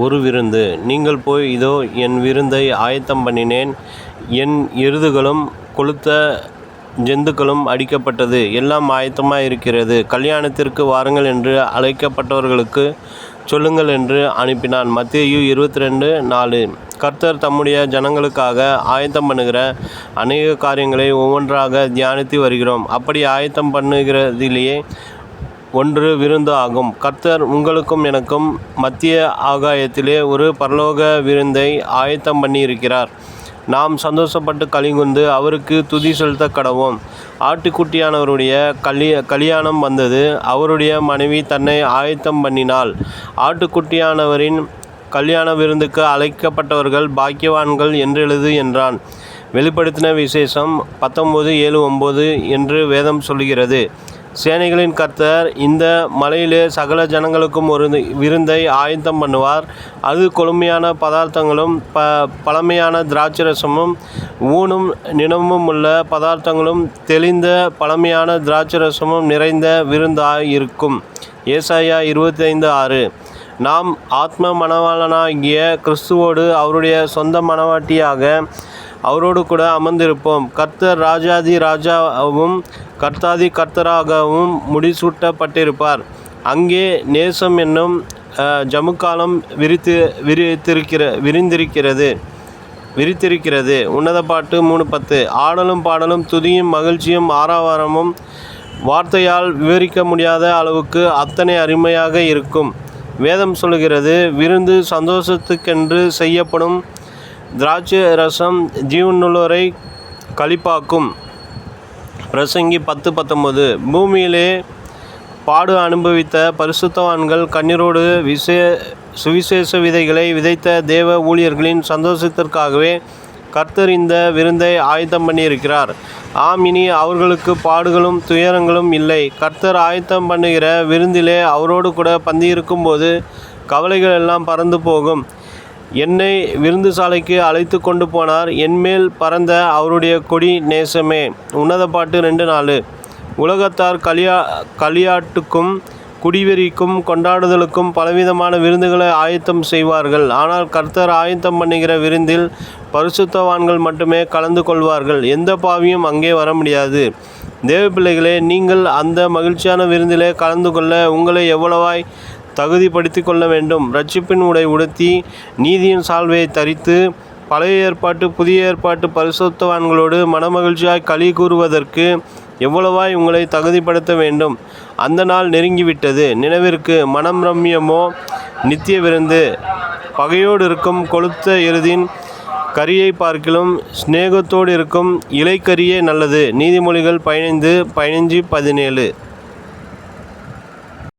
ஒரு விருந்து. நீங்கள் போய், இதோ என் விருந்தை ஆயத்தம் பண்ணினேன், என் எருதுகளும் கொழுத்த ஜந்துக்களும் அடிக்கப்பட்டது, எல்லாம் ஆயத்தமாயிருக்கிறது, கல்யாணத்திற்கு வாருங்கள் என்று அழைக்கப்பட்டவர்களுக்கு சொல்லுங்கள் என்று அனுப்பினான். மத்தேயு 22:4. கர்த்தர் தம்முடைய ஜனங்களுக்காக ஆயத்தம் பண்ணுகிற அநேக காரியங்களை ஒவ்வொன்றாக தியானித்து வருகிறோம். அப்படி ஆயத்தம் பண்ணுகிறதிலேயே ஒன்று விருந்து ஆகும். கர்த்தர் உங்களுக்கும் எனக்கும் மத்திய ஆகாயத்திலே ஒரு பரலோக விருந்தை ஆயத்தம் பண்ணியிருக்கிறார். நாம் சந்தோஷப்பட்டு களிகூர்ந்து அவருக்கு துதி செலுத்த கடவோம். ஆட்டுக்குட்டியானவருடைய கல்யாணம் வந்தது. அவருடைய மனைவி தன்னை ஆயத்தம் பண்ணினாள். ஆட்டுக்குட்டியானவரின் கல்யாண விருந்துக்கு அழைக்கப்பட்டவர்கள் பாக்கியவான்கள் என்றெழுது என்றான். வெளிப்படுத்தின விசேஷம் 19:7-9 என்று வேதம் சொல்கிறது. சேனைகளின் கர்த்தர் இந்த மலையிலே சகல ஜனங்களுக்கும் ஒரு விருந்தை ஆயத்தம் பண்ணுவார். அது கொழுமையான பதார்த்தங்களும் பழமையான திராட்சரசமும் ஊனும் நினமும் உள்ள பதார்த்தங்களும் தெளிந்த பழமையான திராட்சரசமும் நிறைந்த விருந்தாயிருக்கும். ஏசாயா 25:6. நாம் ஆத்ம மணவாளனாகிய கிறிஸ்துவோடு அவருடைய சொந்த மணவாட்டியாக அவரோடு கூட அமர்ந்திருப்போம். கர்த்தர் ராஜாதி ராஜாவும் கர்த்தாதி கர்த்தராகவும் முடிசூட்டப்பட்டிருப்பார். அங்கே நேசம் என்னும் ஜமுக்காலம் விரித்திருக்கிறது. உன்னத பாட்டு 3:10. ஆடலும் பாடலும் துதியும் மகிழ்ச்சியும் ஆரவாரமும் வார்த்தையால் விவரிக்க முடியாத அளவுக்கு அத்தனை அருமையாக இருக்கும். வேதம் சொல்கிறது, விருந்து சந்தோஷத்துக்கென்று செய்யப்படும் திராட்சை ரசம் ஜீவனுள்ளோரை களிப்பாக்கும். பிரசங்கி 10:19. பூமியிலே பாடு அனுபவித்த பரிசுத்தவான்கள் கண்ணீரோடு சுவிசேஷ விதைகளை விதைத்த தேவ ஊழியர்களின் சந்தோஷத்திற்காகவே கர்த்தர் இந்த விருந்தை ஆயத்தம் பண்ணியிருக்கிறார். ஆம், இனி அவர்களுக்கு பாடுகளும் துயரங்களும் இல்லை. கர்த்தர் ஆயத்தம் பண்ணுகிற விருந்திலே அவரோடு கூட பந்தியிருக்கும் போது கவலைகள் எல்லாம் பறந்து போகும். என்னை விருந்து சாலைக்கு அழைத்து கொண்டு போனார். என்மேல் பறந்த அவருடைய கொடி நேசமே. உன்னத பாட்டு 2:4. உலகத்தார் களியாட்டுக்கும் குடிவெறிக்கும் கொண்டாடுதலுக்கும் பலவிதமான விருந்துகளை ஆயத்தம் செய்வார்கள். ஆனால் கர்த்தர் ஆயத்தம் பண்ணுகிற விருந்தில் பரிசுத்தவான்கள் மட்டுமே கலந்து கொள்வார்கள். எந்த பாவியும் அங்கே வர முடியாது. தேவ பிள்ளைகளே, நீங்கள் அந்த மகிழ்ச்சியான விருந்திலே கலந்து கொள்ள உங்களை எவ்வளவாய் தகுதிப்படுத்தி கொள்ள வேண்டும். இரட்சிப்பின் உடை உடுத்தி நீதியின் சால்வையை தரித்து பழைய ஏற்பாட்டு புதிய ஏற்பாட்டு பரிசுத்தவான்களோடு மனமகிழ்ச்சியாய் களி கூறுவதற்கு எவ்வளவாய் உங்களை தகுதிப்படுத்த வேண்டும். அந்த நாள் நெருங்கிவிட்டது. நினைவிற்கு மனம் ரம்யமோ நித்திய விருந்து. பகையோடு இருக்கும் கொழுத்த எருதின் கரியை பார்க்கிலும் சிநேகத்தோடு இருக்கும் இலைக்கரியே நல்லது. நீதிமொழிகள் 15:17.